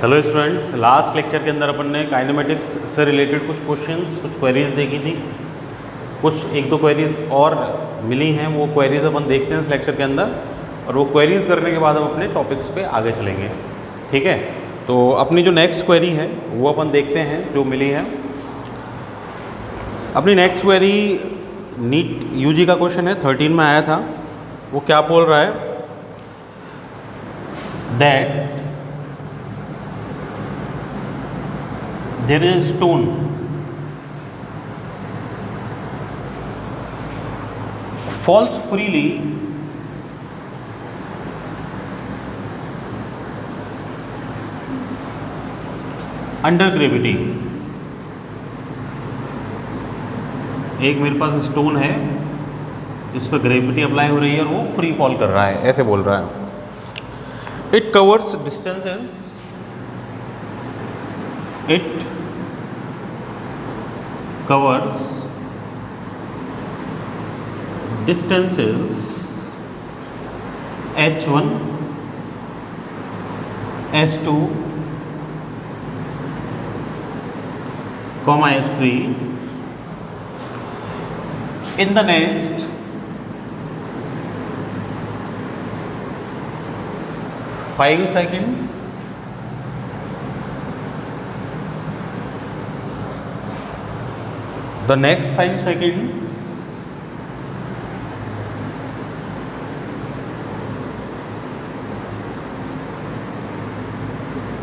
Hello students, last lecture के अंदर अपन ने काइनेमेटिक्स से रिलेटेड कुछ क्वेश्चंस, कुछ क्वेरीज देखी थी। कुछ एक दो क्वेरीज और मिली हैं, वो क्वेरीज अपन देखते हैं इस लेक्चर के अंदर, और वो क्वेरीज करने के बाद हम अपने टॉपिक्स पे आगे चलेंगे। ठीक है, तो अपनी जो नेक्स्ट क्वेरी है वो अपन देखते हैं जो मिली है। अपनी नेक्स्ट क्वेरी नीट यूजी का क्वेश्चन है, 13 में आया था। वो क्या बोल रहा है, that there is a stone falls freely under gravity। एक मेरे पास स्टोन है, इस पर ग्रेविटी अप्लाई हो रही है और वो फ्री फॉल कर रहा है, ऐसे बोल रहा है। It covers distances, it covers distances h1, h2, h3 in the next 5 seconds the next 5 seconds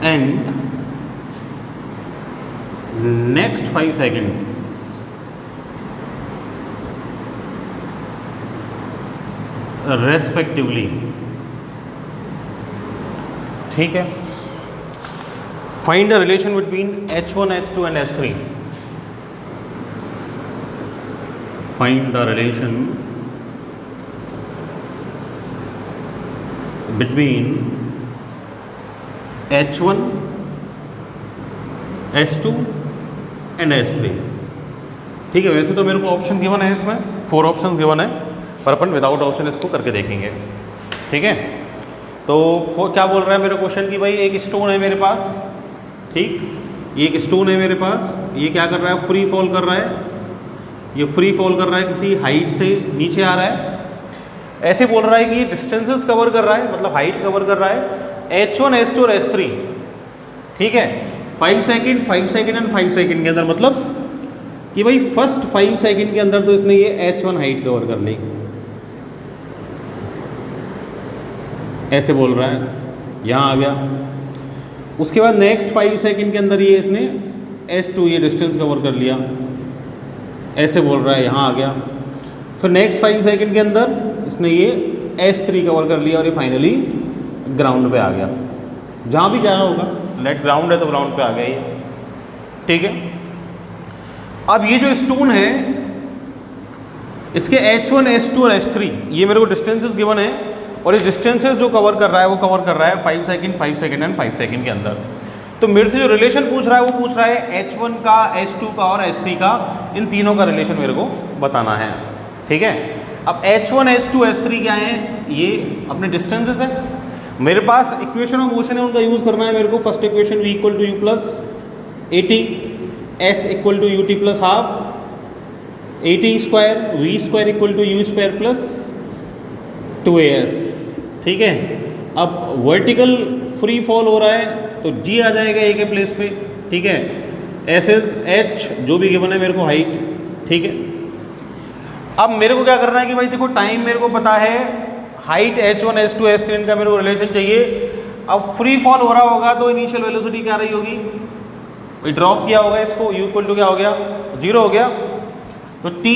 and next 5 seconds respectively। ठीक है, find the relation between h1, h2 and h3। Find the relation between H1, H2 and H3। ठीक है, वैसे तो मेरे को option given है, इसमें 4 ऑप्शन गिवन है, पर अपन विदाउट ऑप्शन इसको करके देखेंगे। ठीक है, तो क्या बोल रहा है मेरा क्वेश्चन कि भाई एक स्टोन है मेरे पास, ठीक, ये एक स्टोन है मेरे पास, ये क्या कर रहा है, फ्री फॉल कर रहा है। ये फ्री फॉल कर रहा है, किसी हाइट से नीचे आ रहा है। ऐसे बोल रहा है कि ये डिस्टेंसेस कवर कर रहा है, मतलब हाइट कवर कर रहा है, h1, h2 और h3। ठीक है, 5 सेकेंड, 5 सेकेंड एंड 5 सेकेंड के अंदर, मतलब कि भाई फर्स्ट 5 सेकेंड के अंदर तो इसने ये h1 हाइट कवर कर ली, ऐसे बोल रहा है, यहाँ आ गया। उसके बाद नेक्स्ट 5 सेकेंड के अंदर ये इसने h2 ये डिस्टेंस कवर कर लिया, ऐसे बोल रहा है, यहाँ आ गया। फिर नेक्स्ट 5 सेकेंड के अंदर इसने ये h3 कवर कर लिया और ये फाइनली ग्राउंड पे आ गया, जहाँ भी जा रहा होगा। लेट ग्राउंड है तो ग्राउंड पे आ गया ये। ठीक है, अब ये जो स्टोन है इसके h1, h2 और h3 ये मेरे को डिस्टेंसेस गिवन है, और ये डिस्टेंसेस जो कवर कर रहा है वो कवर कर रहा है 5 सेकेंड, 5 सेकेंड एंड 5 सेकेंड के अंदर। तो मेरे से जो रिलेशन पूछ रहा है वो पूछ रहा है h1 का, h2 का और h3 का, इन तीनों का रिलेशन मेरे को बताना है। ठीक है, अब h1, h2, h3 क्या है, ये अपने डिस्टेंसेस है। मेरे पास इक्वेशन ऑफ मोशन है, उनका यूज़ करना है मेरे को। First equation v equal to u plus at, s equal to ut plus half, at square, v square equal to u स्क्वायर प्लस 2as। ठीक है, अब वर्टिकल फ्री फॉल हो रहा है तो g आ जाएगा a के प्लेस पे। ठीक है, s इज h जो भी गिवन है मेरे को हाइट। ठीक है, अब मेरे को क्या करना है कि भाई देखो टाइम मेरे को पता है, हाइट h1, h2, h3 इनका मेरे को रिलेशन चाहिए। अब फ्री फॉल हो रहा होगा तो इनिशियल वेलोसिटी क्या रही होगी, भाई ड्रॉप किया होगा इसको, u इक्वल टू क्या हो गया, 0 हो गया। तो t,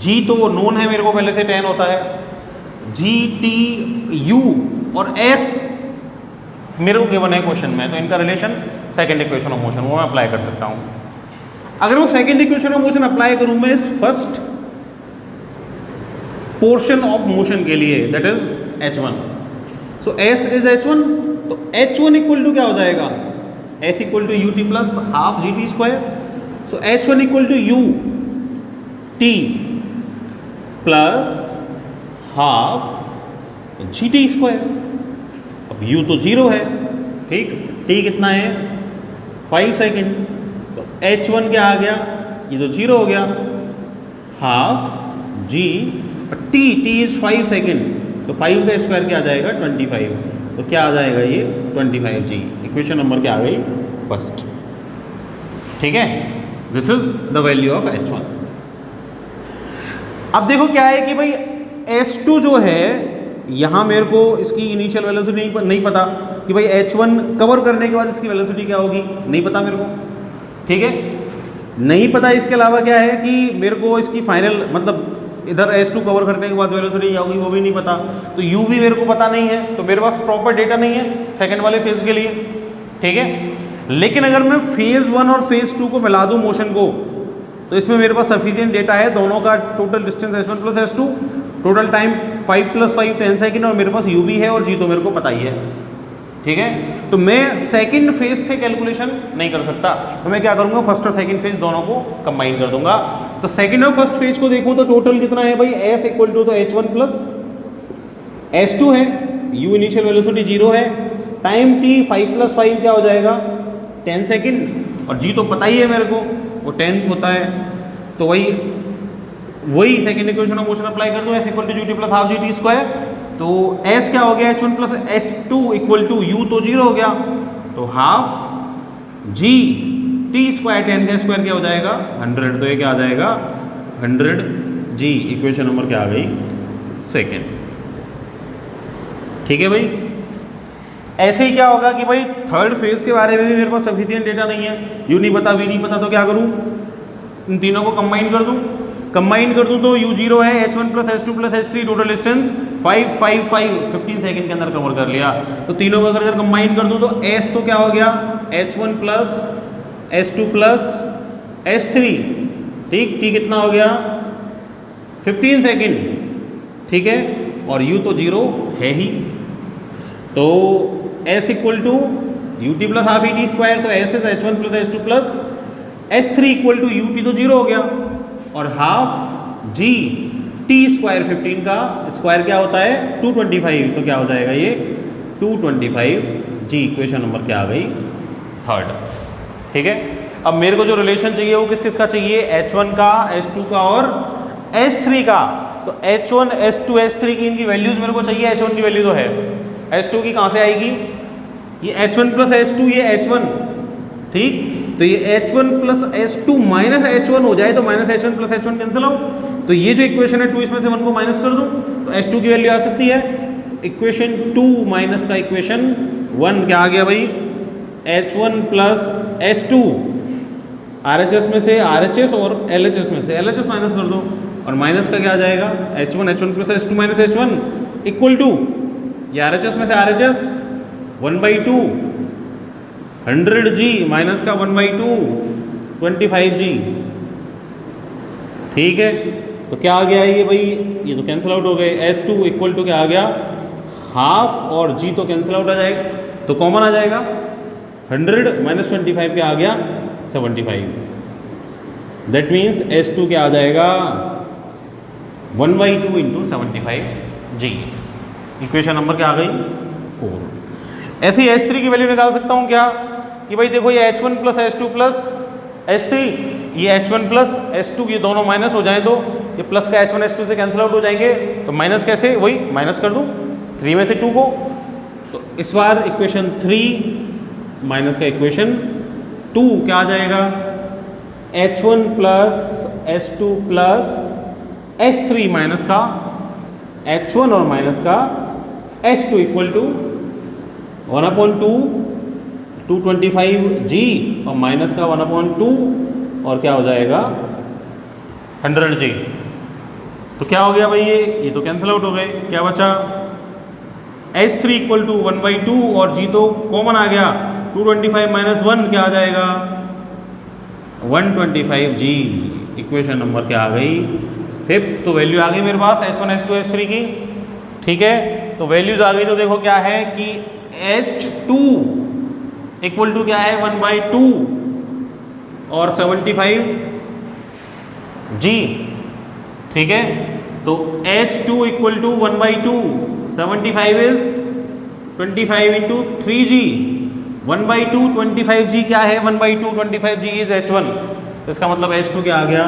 g तो नोन है मेरे को, पहले से 10 होता है, g, t, u और s मेरे को गिवन है क्वेश्चन में, तो इनका relation second equation of motion वो मैं अप्लाई कर सकता हूँ। अगर वो second equation of motion apply करूँ मैं इस फर्स्ट पोर्शन ऑफ मोशन के लिए, that is h1, so s is h1, तो h1 इक्वल टू क्या हो जाएगा, s equal to ut plus half gt square. So h1 equal to u t plus half gt square. अब u तो 0 है, ठीक, टी कितना है 5 सेकेंड, तो H1 क्या आ गया, ये तो 0 हो गया, half g T is 5 second, तो 5 का स्क्वायर क्या आ जाएगा 25, तो क्या आ जाएगा ये 25 जी। इक्वेशन नंबर क्या आ गई फर्स्ट। ठीक है, this is the value of H1। अब देखो क्या है कि भाई S2 जो है, यहाँ मेरे को इसकी इनिशियल वेलोसिटी नहीं पता कि भाई H1 कवर करने के बाद इसकी वेलोसिटी क्या होगी, नहीं पता मेरे को। ठीक है, नहीं पता। इसके अलावा क्या है कि मेरे को इसकी फाइनल मतलब इधर S2 कवर करने के बाद वेलोसिटी क्या होगी वो भी नहीं पता, तो U भी मेरे को पता नहीं है, तो मेरे पास प्रॉपर डेटा नहीं है सेकंड वाले फेज के लिए। ठीक है, लेकिन अगर मैं फेज 1 और फेज 2 को मिला दूं मोशन को, तो इसमें मेरे पास सफिशिएंट डेटा है दोनों का, total distance S1 plus S2, total time 5 + 5 10 second, और मेरे पास U भी है और G तो मेरे को पता ही है। ठीक है, तो मैं सेकंड फेज से कैलकुलेशन नहीं कर सकता, तो मैं क्या करूंगा, फर्स्ट और सेकंड फेज दोनों को कंबाइन कर दूंगा। तो सेकंड और फर्स्ट फेज को देखूं तो टोटल कितना है भाई, S इक्वल टू तो H1 प्लस S2 है, U इनिशियल वेलोसिटी 0 है, टाइम T 5 + 5 क्या हो जाएगा 10 सेकेंड, और G तो पता ही है मेरे को वो 10 होता है, तो वही second equation of motion apply कर दो, S equal to ut plus half g t square, तो S क्या हो गया H1 plus S2 equal to U तो 0 हो गया, तो हाफ जी टी स्क्वायर 10 का स्क्वायर क्या हो जाएगा 100, तो ये क्या आ जाएगा 100 जी। इक्वेशन नंबर क्या आ गई सेकेंड। ठीक है भाई, ऐसे ही क्या होगा कि भाई थर्ड फेज के बारे में भी मेरे पास सफिशिएंट डेटा नहीं है, U नहीं पता, V नहीं पता, तो क्या करूँ, इन तीनों को कंबाइन कर दूं तो U 0 है, H1 plus S2 plus S3, total distance 5 5 5 15 second के अंदर कवर कर लिया। तो तीनों को अगर कंबाइन कर दूं तो S तो क्या हो गया H1 plus S2 plus S3, ठीक, T कितना हो गया 15 सेकेंड। ठीक है, और U तो 0 है ही, तो S equal to ut plus half e t square, तो S is H1 plus S2 plus S3 equal to ut तो 0 हो गया, और हाफ जी टी स्क्वायर 15 का स्क्वायर क्या होता है 225, तो क्या हो जाएगा ये 225 जी। इक्वेशन नंबर क्या आ गई थर्ड। ठीक है, अब मेरे को जो रिलेशन चाहिए वो किस किस का चाहिए, H1 का, S2 का और S3 का। तो H1 S2 S3 की इनकी वैल्यूज मेरे को चाहिए। H1 की वैल्यू तो है, S2 की कहाँ से आएगी, ये H1 प्लस S2, ये H1, ठीक, तो ये H1 plus S2 minus H1 हो जाए, तो minus H1 plus H1 cancel out, तो ये जो इक्वेशन है 2 इसमें से 1 को माइनस कर दूं तो S2 की वैल्यू आ सकती है, इक्वेशन 2 माइनस का इक्वेशन 1 क्या आ गया भाई, H1 प्लस S2, RHS में से RHS और LHS में से LHS माइनस कर दो, और माइनस का क्या आ जाएगा H1 plus S2 minus H1 equal to, ये RHS में से RHS 1/2 100G माइनस का 1/2 25G। ठीक है, तो क्या आ गया ये भाई, ये तो कैंसिल आउट हो गए, S2 इक्वल टू क्या आ गया हाफ, और G तो कैंसिल आउट आ जाएगा, तो कॉमन आ जाएगा 100 माइनस 25 क्या आ गया 75, दैट मीन्स S2 क्या आ जाएगा 1/2 इंटू 75G। इक्वेशन नंबर क्या आ गई 4। ऐसे ही S3 की वैल्यू निकाल सकता हूँ क्या, कि भाई देखो ये H1 plus S2 plus S3, ये H1 प्लस S2 ये दोनों माइनस हो जाए, तो ये प्लस का H1 S2 से कैंसिल आउट हो जाएंगे, तो माइनस कैसे, वही माइनस कर दूँ 3 में से 2 को, तो इस बार इक्वेशन 3 माइनस का इक्वेशन 2 क्या आ जाएगा, H1 plus S2 plus S3 minus का H1 और माइनस का S2 इक्वल टू 1/2 225G और माइनस का 1/2 और क्या हो जाएगा 100G। तो क्या हो गया भाई, ये तो कैंसिल आउट हो गए, क्या बचा S3 इक्वल टू 1/2 और G तो कॉमन आ गया, 225 माइनस 1 क्या आ जाएगा 125G। इक्वेशन नंबर क्या आ गई 5th। तो वैल्यू आ गई मेरे पास H1 S2 S3 की। ठीक है, तो वैल्यूज आ गई, तो देखो क्या है कि H2 इक्वल टू क्या है 1/2 और 75G। ठीक है, तो H2 equal to 1/2, 75 is 25 into 3G, 1/2 25G क्या है? 1/2 25G इज H1, तो इसका मतलब H2 क्या आ गया?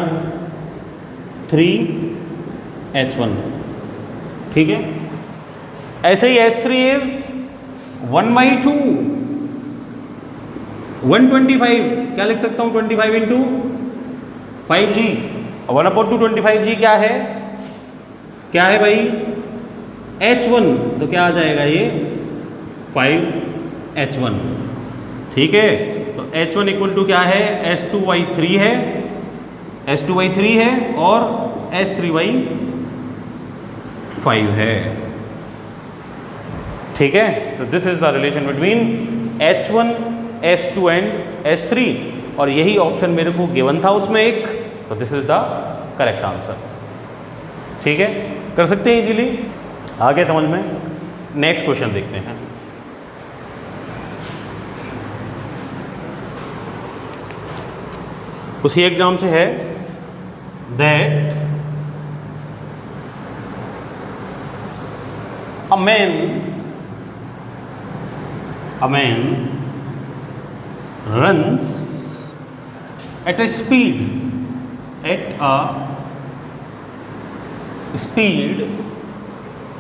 3H1, ठीक है। ऐसे ही H3 इज 1/2 125, क्या लिख सकता हूँ? 25 इंटू 5G, 1/2 25G क्या है? क्या है भाई? H1, तो क्या आ जाएगा ये? 5H1, ठीक है। तो H1 इक्वल टू क्या है? H2/3 है, H2/3 है और H3/5 है, ठीक है। तो this is the relation between H1, H2 and H3, और यही ऑप्शन मेरे को गिवन था उसमें एक, तो this is the correct answer, ठीक है। कर सकते हैं इजीली, आगे समझ में। नेक्स्ट क्वेश्चन देखते हैं। उसी एग्जाम से है, दैट a man runs at a speed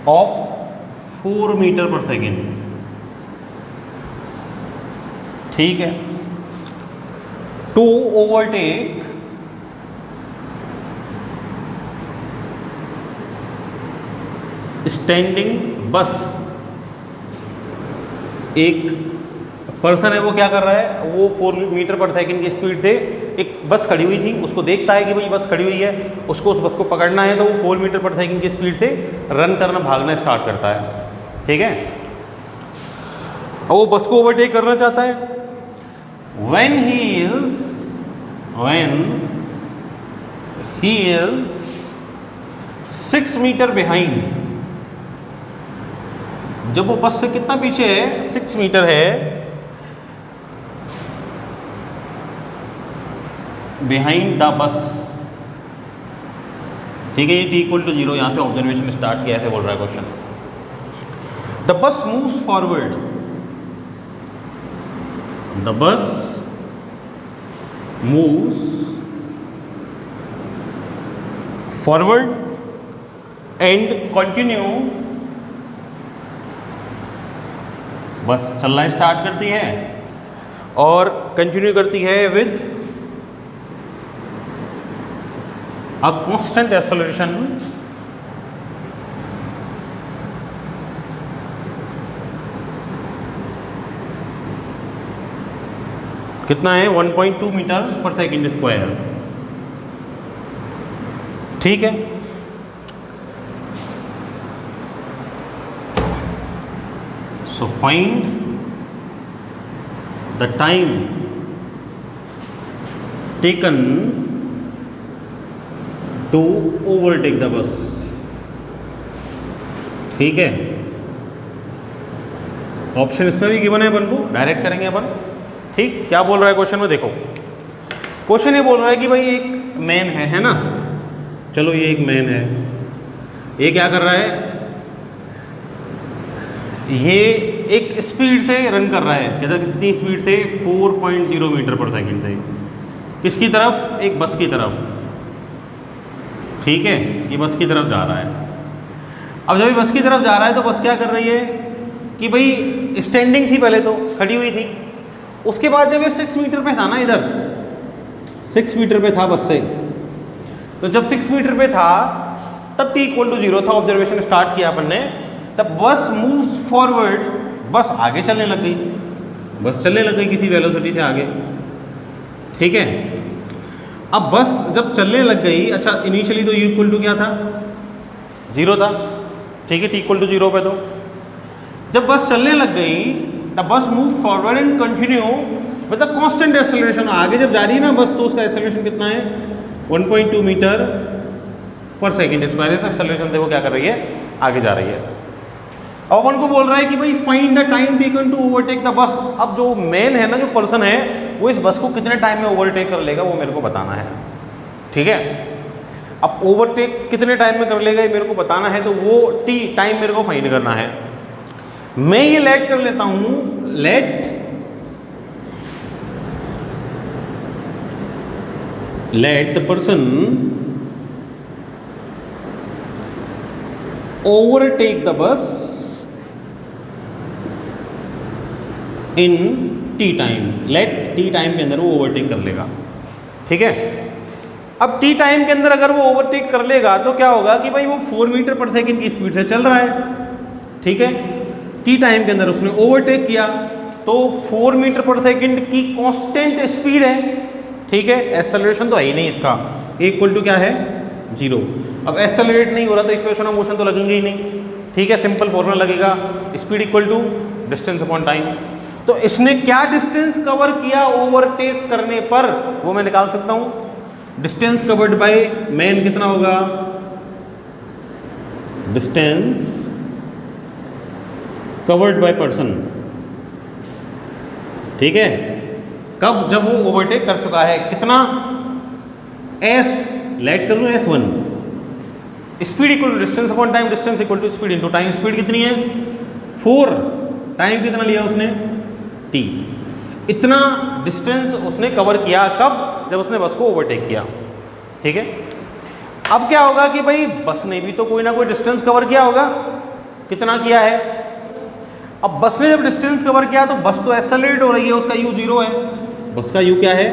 of 4 metre per second, ठीक है, टू ओवरटेक स्टैंडिंग बस। एक पर्सन है, वो क्या कर रहा है? वो 4 मीटर पर सेकंड की स्पीड से, एक बस खड़ी हुई थी, उसको देखता है कि भाई बस खड़ी हुई है, उसको उस बस को पकड़ना है, तो वो 4 मीटर पर सेकंड की स्पीड से रन करना, भागना स्टार्ट करता है, ठीक है। और वो बस को ओवरटेक करना चाहता है। when he is 6 metre behind, जब वो बस से कितना पीछे है? 6 मीटर है बिहाइंड द बस, ठीक है। ये t इक्वल टू 0, यहां से ऑब्जर्वेशन स्टार्ट किया, ऐसे बोल रहा है question. The bus moves forward, the bus moves forward and continue, बस चलना स्टार्ट करती है और कंटिन्यू करती है विद अ कांस्टेंट एक्सेलरेशन कितना है? 1.2 मीटर पर सेकेंड स्क्वायर, ठीक है। So find the time taken to overtake the bus, ठीक है। ऑप्शन इसमें भी गिवन है, अपन को डायरेक्ट करेंगे अपन, ठीक। क्या बोल रहा है क्वेश्चन में? देखो, क्वेश्चन ये बोल रहा है कि भाई एक मैन है ना, चलो ये एक मैन है, ये क्या कर रहा है? ये एक स्पीड से रन कर रहा है, कहता है कितनी स्पीड से? 4.0 मीटर पर सेकंड से, किसकी तरफ? एक बस की तरफ, ठीक है। ये बस की तरफ जा रहा है। अब जब ये बस की तरफ जा रहा है, तो बस क्या कर रही है कि भाई स्टैंडिंग थी, पहले तो खड़ी हुई थी, उसके बाद जब ये 6 मीटर पे था ना, इधर 6 मीटर पे था बस से, तो जब 6 मीटर पे था तब t इक्वल टू 0 था, ऑब्जर्वेशन स्टार्ट किया अपन ने, तब बस मूव्स फॉरवर्ड, बस आगे चलने लग गई, बस चलने लग गई किसी वेलोसिटी से आगे, ठीक है। अब बस जब चलने लग गई, अच्छा इनिशियली तो u इक्वल टू क्या था? 0 था, ठीक है, t इक्वल टू 0 पे, तो जब बस चलने लग गई the bus move forward and continue मतलब कांस्टेंट एक्सेलरेशन, आगे जब जा रही है ना बस, तो उसका एक्सेलरेशन कितना है? 1.2 मीटर पर सेकेंड स्क्वायर से एक्सेलरेशन देखो क्या कर रही है, आगे जा रही है। अब अपन को बोल रहा है कि भाई find the time taken to overtake the bus. अब जो मैन है ना, जो पर्सन है, वो इस बस को कितने टाइम में ओवरटेक कर लेगा, वो मेरे को बताना है, ठीक है। अब ओवरटेक कितने टाइम में कर लेगा ये मेरे को बताना है, तो वो टाइम मेरे को फाइंड करना है। मैं ये लेट कर लेता हूँ, late let the person overtake the bus in t time, let t time के अंदर वो ओवरटेक कर लेगा। ठीक है, अब t टाइम के अंदर अगर वो ओवरटेक कर लेगा तो क्या होगा कि भाई वो 4 मीटर पर सेकंड की स्पीड से चल रहा है। ठीक है, t टाइम के अंदर उसने ओवरटेक किया तो 4 मीटर पर सेकंड की कांस्टेंट स्पीड है। ठीक है, एक्सेलरेशन तो है ही नहीं इसका, इक्वल टू क्या है 0। अब एक्सेलरेट नहीं हो रहा तो इक्वेशन ऑफ मोशन तो लगेंगे ही नहीं। ठीक है, सिंपल फॉर्मूला लगेगा, speed equal to distance upon time. तो इसने क्या डिस्टेंस कवर किया ओवरटेक करने पर, वो मैं निकाल सकता हूं। डिस्टेंस कवर्ड बाय मैन कितना होगा, डिस्टेंस कवर्ड बाय पर्सन। ठीक है, कब, जब वो ओवरटेक कर चुका है, कितना, s लेट कर लो s1, speed equal to distance upon time, distance equal to speed into time. Speed कितनी है 4, टाइम कितना लिया उसने t। इतना डिस्टेंस उसने कवर किया कब, जब उसने बस को ओवरटेक किया। ठीक है, अब क्या होगा कि भाई बस ने भी तो कोई ना कोई डिस्टेंस कवर किया होगा, कितना किया है। अब बस ने जब डिस्टेंस कवर किया तो बस तो एक्सेलरेट हो रही है, उसका u 0 है, बस का u क्या है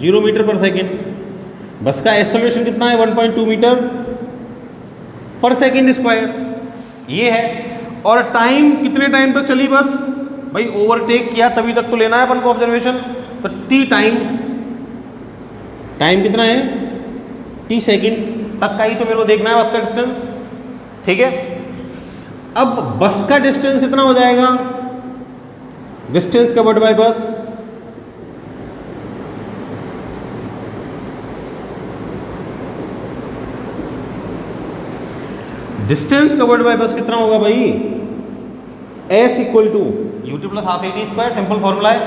0 मीटर पर सेकेंड। बस का एक्सेलरेशन कितना है 1.2 मीटर पर सेकेंड स्क्वायर, ये है। और टाइम, कितने टाइम तक चली बस, भाई ओवरटेक किया तभी तक तो लेना है अपन को ऑब्जर्वेशन। तो t टाइम, टाइम कितना है t सेकेंड तक का ही तो मेरे को देखना है बस का डिस्टेंस। ठीक है, अब बस का डिस्टेंस कितना हो जाएगा, distance covered by bus, distance covered by bus कितना होगा भाई, s equal to ut plus half at square, simple formula है।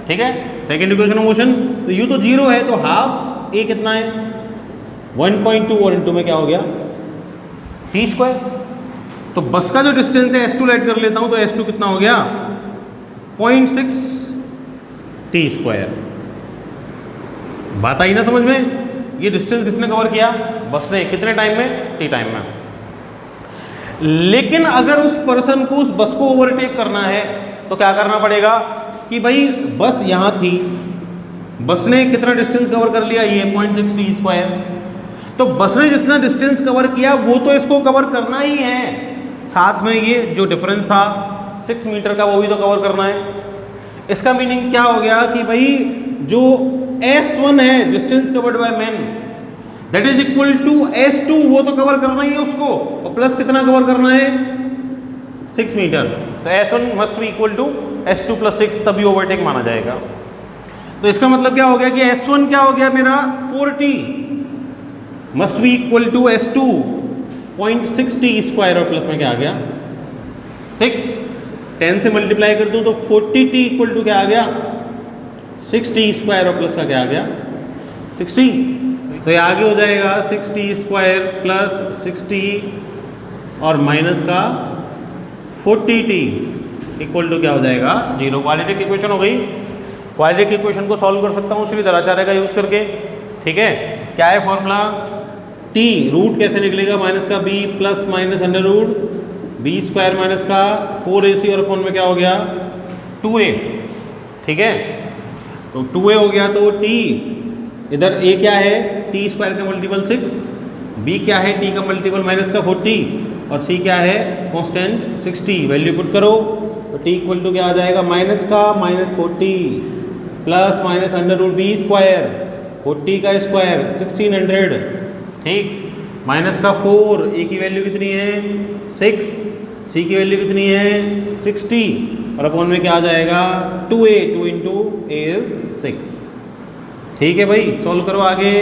ठीक है, सेकेंड इक्वेशन ऑफ मोशन, तो u तो 0 है तो हाफ a कितना है 1.2 और इनटू में क्या हो गया t स्क्वायर। तो बस का जो डिस्टेंस है s2 ऐड कर लेता हूं, तो s2 कितना हो गया 0.6 t स्क्वायर। बात आई ना समझ में, ये डिस्टेंस किसने कवर किया, बस ने, कितने टाइम में, t टाइम में। लेकिन अगर उस पर्सन को, उस बस को ओवरटेक करना है तो क्या करना पड़ेगा कि भाई बस यहाँ थी, बस ने कितना डिस्टेंस कवर कर लिया, ये 0.6 t स्क्वायर। तो बस ने जितना डिस्टेंस कवर किया वो तो इसको कवर करना ही है, साथ में ये जो डिफरेंस था 6 मीटर का वो भी तो कवर करना है। इसका मीनिंग क्या हो गया कि भाई जो s1 है distance covered by man, that is equal to s2, वो तो कवर करना ही है उसको, और प्लस कितना कवर करना है 6 मीटर। तो s1 must be equal to s2 plus 6, तभी ओवरटेक माना जाएगा। तो इसका मतलब क्या हो गया कि s1 क्या हो गया मेरा 4t must be equal to s2 0.6 t square, और प्लस में क्या आ गया 6, 10 से मल्टीप्लाई कर दूं तो 40t इक्वल टू क्या आ गया 6t स्क्वायर, और प्लस का क्या आ गया 60। तो ये आगे हो जाएगा 6t स्क्वायर प्लस 60 और माइनस का 40t इक्वल टू क्या हो जाएगा 0। क्वाड्रेटिक इक्वेशन हो गई। क्वाड्रेटिक इक्वेशन को सॉल्व कर सकता हूँ श्रीधराचार्य का यूज़ करके। ठीक है, क्या है फॉर्मूला, t रूट कैसे निकलेगा, माइनस का b plus minus under root b square minus का 4ac, और अपॉन में क्या हो गया 2a। ठीक है, तो 2a हो गया, तो t इधर a क्या है t स्क्वायर का मल्टीपल 6, b क्या है t का मल्टीपल माइनस का 40, और c क्या है कांस्टेंट 60। वैल्यू पुट करो तो t इक्वल टू क्या आ जाएगा, माइनस का minus 40 plus minus under root b square 40 का स्क्वायर 1600। ठीक, माइनस का 4, a की वैल्यू कितनी है 6, c की वैल्यू कितनी है 60, और अपॉन में क्या आ जाएगा 2a, 2 इंटू a इज 6। ठीक है भाई, सॉल्व करो आगे।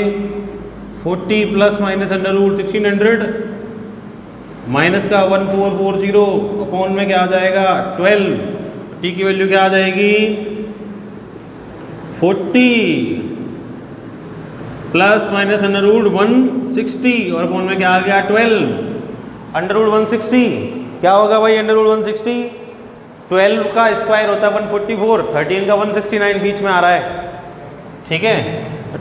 40 plus minus under root 1600 minus का 1440, अपॉन में क्या आ जाएगा 12, t की वैल्यू क्या आ जाएगी 40 प्लस माइनस अंडर रूट 160, और अपॉन में क्या आ गया 12 अंडर रूट 160। क्या होगा भाई अंडर रूट 160, 12 का स्क्वायर होता है 144, 13 का 169 बीच में आ रहा है। ठीक है,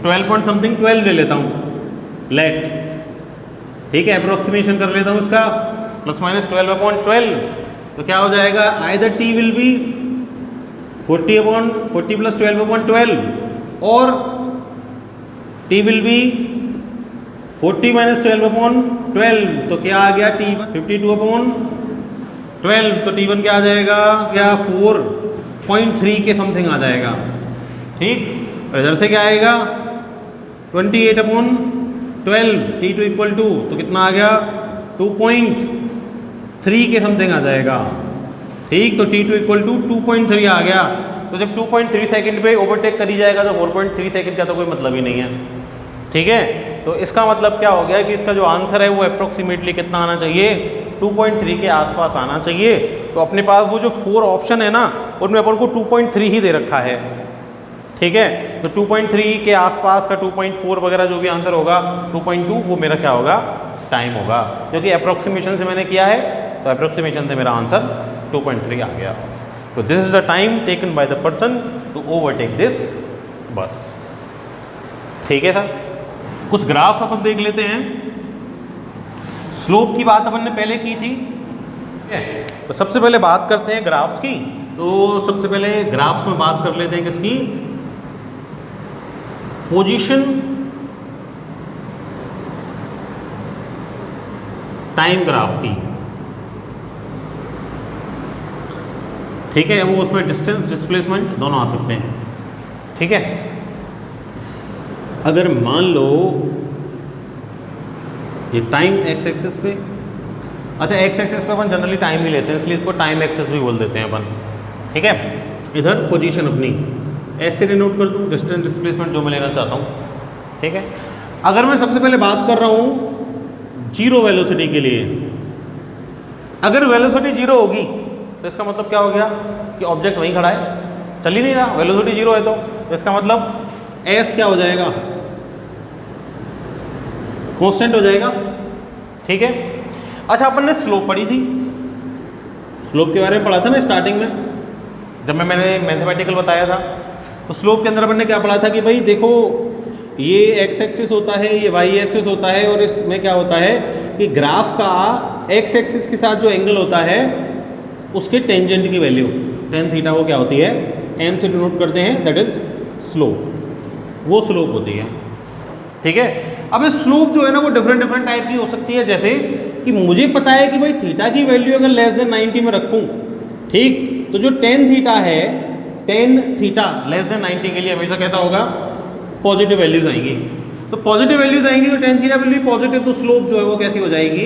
12 पॉइंट समथिंग 12 ले लेता हूँ लेट, ठीक है, अप्रोक्सीमेशन कर लेता हूँ इसका, प्लस माइनस 12/12, तो क्या हो जाएगा, either T will be 40 plus 12/12 और टी विल बी 40 माइनस 12/12, तो क्या आ गया, टी 52/12, तो टी वन क्या आ जाएगा, क्या 4.3 के समथिंग आ जाएगा, ठीक। इधर से क्या आएगा, 28/12, टी टू इक्वल टू, तो कितना आ गया, 2.3 के समथिंग आ जाएगा, ठीक। तो टी टू इक्वल टू 2.3 आ गया, तो जब 2.3 सेकंड पे ओवरटेक करी जाएगा तो 4.3 सेकंड का तो कोई मतलब ही नहीं है, ठीक है। तो इसका मतलब क्या हो गया कि इसका जो आंसर है वो अप्रोक्सीमेटली कितना आना चाहिए, 2.3 के आसपास आना चाहिए। तो अपने पास वो जो 4 ऑप्शन है ना, उनमें अपन को 2.3 ही दे रखा है, ठीक है। तो 2.3 के आसपास का 2.4 वगैरह जो भी आंसर होगा, 2.2 वो मेरा क्या होगा, टाइम होगा, क्योंकि अप्रोक्सीमेशन से मैंने किया है, तो अप्रोक्सीमेशन से मेरा आंसर 2.3 आ गया। तो this is the time taken by the person to overtake this bus, ठीक है सर। कुछ ग्राफ अपन देख लेते हैं। स्लोप की बात अपन ने पहले की थी, ठीक है। तो सबसे पहले बात करते हैं ग्राफ्स की। तो सबसे पहले ग्राफ्स में बात कर लेते हैं किसकी, पोजीशन टाइम ग्राफ की, ठीक है। वो उसमें डिस्टेंस डिस्प्लेसमेंट दोनों आ सकते हैं, ठीक है। अगर मान लो ये टाइम एक्स एक्सिस पे, अच्छा एक्स एक्सिस पे अपन जनरली टाइम ही लेते हैं, इसलिए इसको टाइम एक्सिस भी बोल देते हैं अपन, ठीक है। इधर पोजीशन अपनी ऐसे डिनोट कर दूँ, डिस्टेंस डिस्प्लेसमेंट जो मैं लेना चाहता हूँ, ठीक है। अगर मैं सबसे पहले बात कर रहा हूँ जीरो वेलोसिटी के लिए, अगर वेलोसिटी जीरो होगी तो इसका मतलब क्या हो गया कि ऑब्जेक्ट वहीं खड़ा है, चल ही नहीं रहा, वेलोसिटी जीरो है, तो इसका मतलब एस क्या हो जाएगा, कांस्टेंट हो जाएगा, ठीक है। अच्छा अपन ने स्लोप पढ़ी थी, स्लोप के बारे में पढ़ा था ना स्टार्टिंग में, जब मैंने मैथमेटिकल बताया था। तो स्लोप के अंदर अपन ने क्या पढ़ा था कि भाई देखो ये एक्स एक्सिस होता है, ये वाई एक्सिस होता है, और इसमें क्या होता है कि ग्राफ का एक्स एक्सिस के साथ जो एंगल होता है उसके टेंजेंट की वैल्यू टेन थीटा को क्या होती है, एम से डिनोट करते हैं, दैट इज स्लोप, वो स्लोप होती है, ठीक है। अब इस स्लोप जो है ना वो डिफरेंट टाइप की हो सकती है, जैसे कि मुझे पता है कि भाई थीटा की वैल्यू अगर लेस देन 90 में रखूं, ठीक, तो जो टेन थीटा है, टेन थीटा लेस देन 90 के लिए हमेशा कैसा होगा, पॉजिटिव वैल्यूज आएंगी। तो पॉजिटिव वैल्यूज आएंगी तो tan theta will be positive, तो स्लोप जो है वो कैसी हो जाएगी,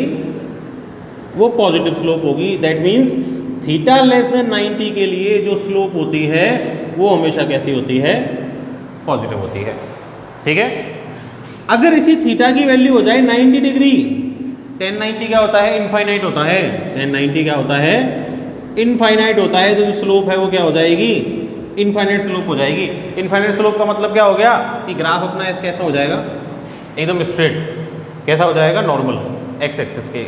वो पॉजिटिव स्लोप होगी। That means theta less than 90 के लिए जो स्लोप होती है वो हमेशा कैसी होती है, पॉजिटिव होती है, ठीक है। अगर इसी थीटा की वैल्यू हो जाए 90 डिग्री, टेन 90 क्या होता है, इनफाइनाइट होता है, टेन 90 क्या होता है, इनफाइनाइट होता है, तो जो स्लोप है वो क्या हो जाएगी, इनफाइनाइट स्लोप हो जाएगी। इनफाइनाइट स्लोप का मतलब क्या हो गया कि ग्राफ अपना कैसा हो जाएगा, एकदम स्ट्रेट, कैसा हो जाएगा, नॉर्मल एक्स एक्सिस के,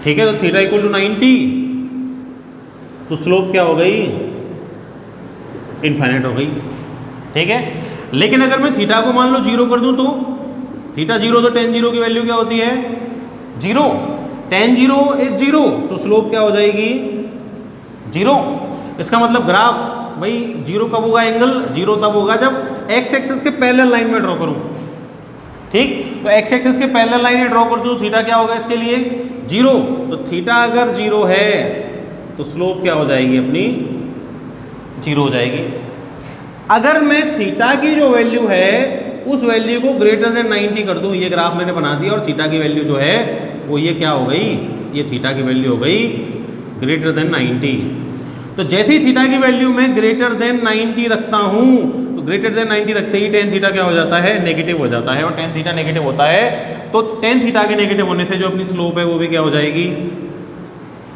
ठीक है। तो थीटा इक्वल टू 90, तो स्लोप क्या हो गई, इनफाइनाइट हो गई, ठीक है। लेकिन अगर मैं थीटा को मान लो जीरो कर दूं, तो थीटा जीरो, तो टेन जीरो की वैल्यू क्या होती है, zero, ten zero is zero, तो स्लोप क्या हो जाएगी, जीरो। इसका मतलब ग्राफ भाई जीरो कब होगा, एंगल जीरो तब होगा जब एक्स एक्सिस के पैरेलल लाइन में ड्रॉ करूं, ठीक। तो एक्स एक्सिस के पैरेलल लाइन में ड्रॉ कर दूं, थीटा क्या होगा इसके लिए, जीरो। तो थीटा अगर जीरो है तो स्लोप क्या हो जाएगी अपनी, जीरो हो जाएगी। अगर मैं थीटा की जो वैल्यू है उस वैल्यू को ग्रेटर देन 90 कर दूं, ये ग्राफ मैंने बना दिया, और थीटा की वैल्यू जो है वो ये क्या हो गई, ये थीटा की वैल्यू हो गई ग्रेटर देन 90। तो जैसे ही थीटा की वैल्यू मैं ग्रेटर देन 90 रखता हूं, तो ग्रेटर देन 90 रखते ही टेन थीटा क्या हो जाता है, नेगेटिव हो जाता है, और टेन थीटा नेगेटिव होता है तो टेन थीटा के नेगेटिव होने से जो अपनी स्लोप है वो भी क्या हो जाएगी,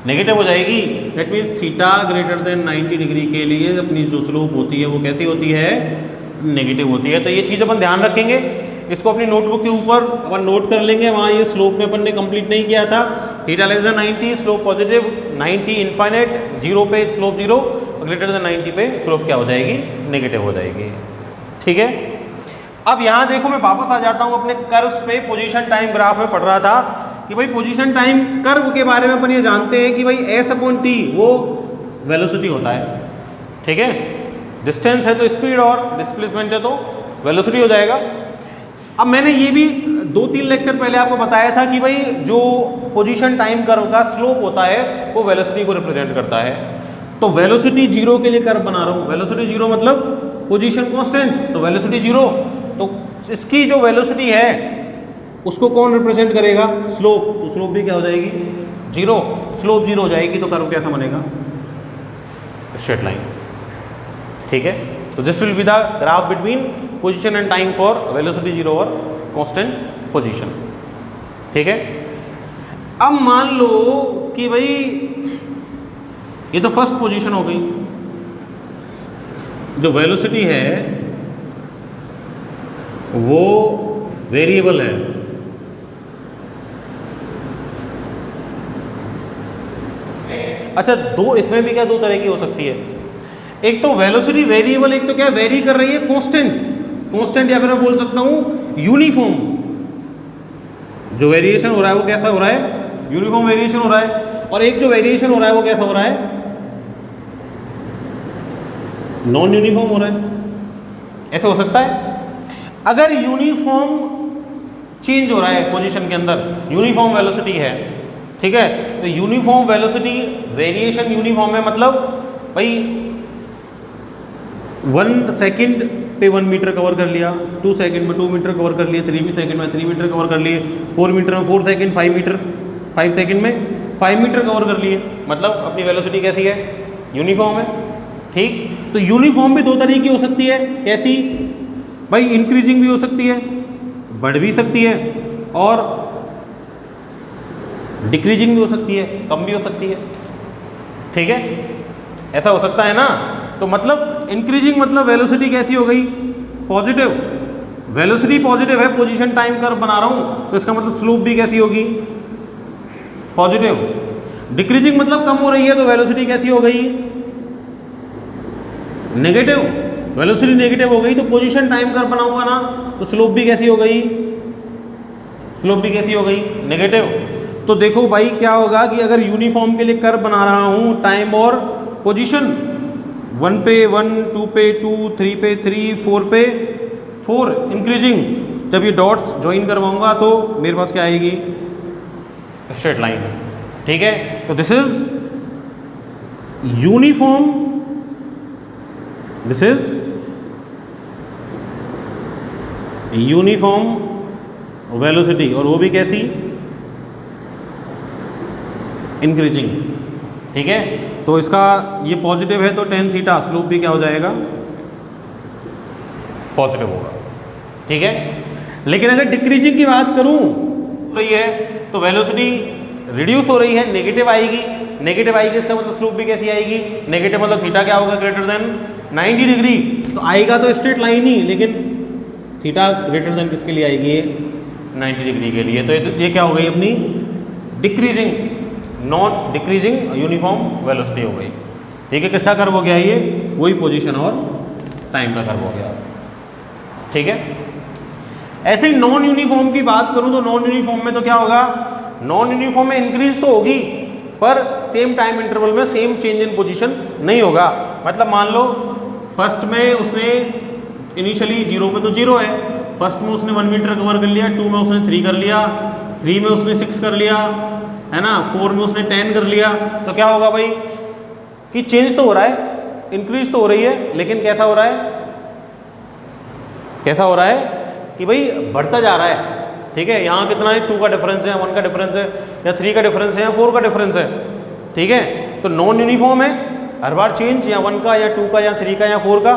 नेगेटिव हो जाएगी। That means theta greater than 90 degree के लिए अपनी जो स्लोप होती है वो कैसी होती है, नेगेटिव होती है। तो ये चीज़ अपन ध्यान रखेंगे, इसको अपनी नोटबुक के ऊपर अपन नोट कर लेंगे। वहाँ ये स्लोप में अपन ने कंप्लीट नहीं किया था, theta less than 90 slope positive, 90 infinite, zero पे स्लोप जीरो, और ग्रेटर देन 90 पे स्लोप क्या हो जाएगी, नेगेटिव हो जाएगी, ठीक है। अब यहाँ देखो मैं वापस आ जाता हूँ अपने कर्व्स पे, पोजीशन टाइम ग्राफ में पढ़ रहा था कि भाई पोजीशन टाइम कर्व के बारे में अपन ये जानते हैं कि भाई s/t वो वेलोसिटी होता है, ठीक है। डिस्टेंस है तो स्पीड और डिस्प्लेसमेंट है तो वेलोसिटी हो जाएगा। अब मैंने ये भी 2-3 लेक्चर पहले आपको बताया था कि भाई जो पोजीशन टाइम कर्व का स्लोप होता है वो वेलोसिटी को रिप्रेजेंट करता है। तो वेलोसिटी 0 के लिए कर्व बना रहा हूँ, वेलोसिटी 0 मतलब पोजीशन कांस्टेंट, तो वेलोसिटी 0, तो इसकी जो वेलोसिटी है उसको कौन रिप्रेजेंट करेगा? स्लोप, तो स्लोप भी क्या हो जाएगी? 0। स्लोप 0 हो जाएगी तो कर्व कैसा बनेगा? स्ट्रेट लाइन, ठीक है। तो this will be the graph between position and time for velocity 0 और कांस्टेंट पोजीशन, ठीक है। अब मान लो कि भाई ये तो फर्स्ट पोजीशन हो गई, जो वेलोसिटी है वो वेरिएबल है, अच्छा दो इसमें भी क्या दो तरह की हो सकती है, एक तो वेलोसिटी वेरिएबल, एक तो क्या वेरी कर रही है कांस्टेंट, कांस्टेंट या फिर मैं बोल सकता हूं यूनिफॉर्म। जो वेरिएशन हो रहा है वो कैसा हो रहा है? यूनिफॉर्म वेरिएशन हो रहा है। और एक जो वेरिएशन हो रहा है वो कैसा हो रहा है? नॉन यूनिफॉर्म हो रहा है। ऐसे हो सकता है अगर यूनिफॉर्म चेंज हो रहा है पोजीशन के अंदर, यूनिफॉर्म वेलोसिटी है, ठीक है। तो यूनिफॉर्म वेलोसिटी वेरिएशन यूनिफॉर्म है, मतलब भाई 1 सेकंड पे 1 मीटर कवर कर लिया, 2 सेकंड में 2 मीटर कवर कर लिए, 3 सेकंड में 3 मीटर कवर कर लिए, 4 मीटर में 4 सेकंड, 5 मीटर 5 सेकंड में 5 मीटर कवर कर लिए, मतलब अपनी वेलोसिटी कैसी है? यूनिफॉर्म है, ठीक। तो यूनिफॉर्म भी दो तरह की हो सकती है, कैसी भाई? इंक्रीजिंग भी हो सकती है, बढ़ भी सकती है, और डिक्रीजिंग भी हो सकती है, कम भी हो सकती है, ठीक है। ऐसा हो सकता है ना। तो मतलब इंक्रीजिंग मतलब वेलोसिटी कैसी हो गई? पॉजिटिव। वेलोसिटी पॉजिटिव है, पोजीशन टाइम कर्व बना रहा हूं तो इसका मतलब स्लोप भी कैसी होगी? पॉजिटिव। डिक्रीजिंग मतलब कम हो रही है तो वेलोसिटी कैसी हो गई? नेगेटिव। वेलोसिटी नेगेटिव हो गई तो पोजीशन टाइम कर्व बनाऊंगा ना तो स्लोप भी कैसी हो गई? स्लोप भी कैसी हो गई? नेगेटिव। तो देखो भाई क्या होगा कि अगर यूनिफॉर्म के लिए कर्व बना रहा हूं टाइम और पोजीशन, 1 पे 1, 2 पे 2, 3 पे 3, 4 पे 4 इंक्रीजिंग, जब ये डॉट्स ज्वाइन करवाऊंगा तो मेरे पास क्या आएगी? स्ट्रेट लाइन, ठीक है। तो this is uniform, this is uniform velocity, और वो भी कैसी? इंक्रीजिंग, ठीक है। तो इसका ये पॉजिटिव है तो tan थीटा स्लोप भी क्या हो जाएगा? पॉजिटिव होगा, ठीक है। लेकिन अगर डिक्रीजिंग की बात करूं रही है तो वेलोसिटी रिड्यूस हो रही है, नेगेटिव आएगी। नेगेटिव आएगी इसका मतलब स्लोप भी कैसी आएगी? नेगेटिव। मतलब थीटा क्या होगा? Greater than 90 degree. तो आएगा तो स्ट्रेट लाइन ही, लेकिन थीटा ग्रेटर देन किसके लिए आएगी? 90 डिग्री के लिए। तो ये क्या हो गई अपनी? Decreasing, not decreasing uniform velocity हो गई, ठीक है। किसका कर्व हो गया ये? वही पोजीशन और टाइम का कर्व हो गया, ठीक है। ऐसे ही नॉन यूनिफॉर्म की बात करूं तो नॉन यूनिफॉर्म में तो क्या होगा? नॉन यूनिफॉर्म में इंक्रीज तो होगी पर सेम टाइम इंटरवल में सेम चेंज इन पोजीशन नहीं होगा। मतलब मान लो फर्स्ट में उसने इनिशियली 0 पे तो 0 है, फर्स्ट में उसने 1 मीटर कवर कर लिया, 2 में उसने 3 कर लिया, 3 में उसने 6 कर लिया, है ना, 4 में उसने 10 कर लिया। तो क्या होगा भाई कि चेंज तो हो रहा है, इंक्रीज तो हो रही है, लेकिन कैसा हो रहा है? कैसा हो रहा है कि भाई बढ़ता जा रहा है, ठीक है। यहाँ कितना है? 2 का डिफरेंस है, 1 का डिफरेंस है, या 3 का डिफरेंस है, या 4 का डिफरेंस है, ठीक है। तो नॉन यूनिफॉर्म है, हर बार चेंज, या 1 का या 2 का या 3 का या 4 का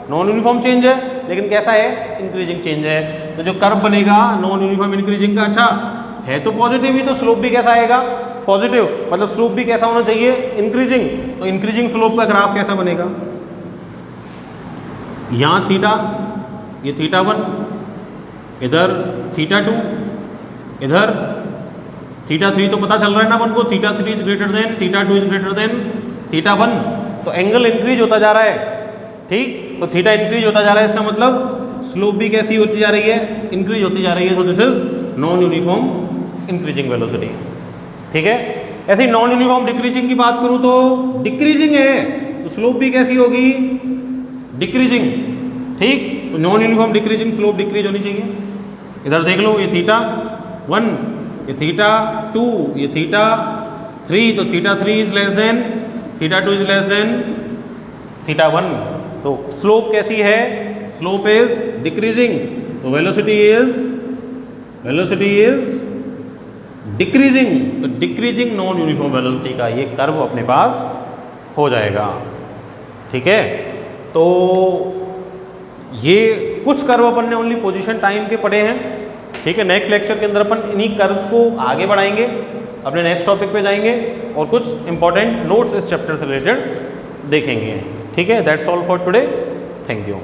नॉन यूनिफॉर्म चेंज है, लेकिन कैसा है? इंक्रीजिंग चेंज है। तो जो कर्व बनेगा नॉन यूनिफॉर्म इंक्रीजिंग का, अच्छा है तो पॉजिटिव ही, तो स्लोप भी कैसा आएगा? पॉजिटिव। मतलब स्लोप भी कैसा होना चाहिए? इंक्रीजिंग। तो इंक्रीजिंग स्लोप का ग्राफ कैसा बनेगा? यहाँ थीटा, ये θ1, इधर θ2, इधर θ3। तो पता चल रहा है ना अपन को, θ3 is greater than, θ2 is greater than θ1। तो एंगल इंक्रीज होता जा रहा है, ठीक। तो थीटा इंक्रीज होता जा रहा है, इसका मतलब स्लोप भी कैसी होती जा रही है, इंक्रीज होती जा रही है। So this is non uniform increasing velocity. ठीक है, ऐसे नॉन यूनिफॉर्म डिक्रीजिंग की बात करूं तो डिक्रीजिंग है तो स्लोप भी कैसी होगी, डिक्रीजिंग। ठीक, तो non uniform decreasing, slope decrease होनी चाहिए। इधर देख लो, ये थीटा 1, ये थीटा 2, ये थीटा 3, तो theta 3 is less than theta 2 is less than theta 1। तो स्लोप कैसी है, स्लोप इज डिक्रीजिंग, तो वेलोसिटी इज डिक्रीजिंग। तो डिक्रीजिंग नॉन यूनिफॉर्म वेलोसिटी का ये कर्व अपने पास हो जाएगा। ठीक है, तो ये कुछ कर्व अपन ने ओनली पोजीशन टाइम के पढ़े हैं। ठीक है, नेक्स्ट लेक्चर के अंदर अपन इन्हीं कर्व्स को आगे बढ़ाएंगे, अपने नेक्स्ट टॉपिक पे जाएंगे और कुछ इंपॉर्टेंट नोट्स इस चैप्टर से रिलेटेड देखेंगे। ठीक है, that's all for today, thank you.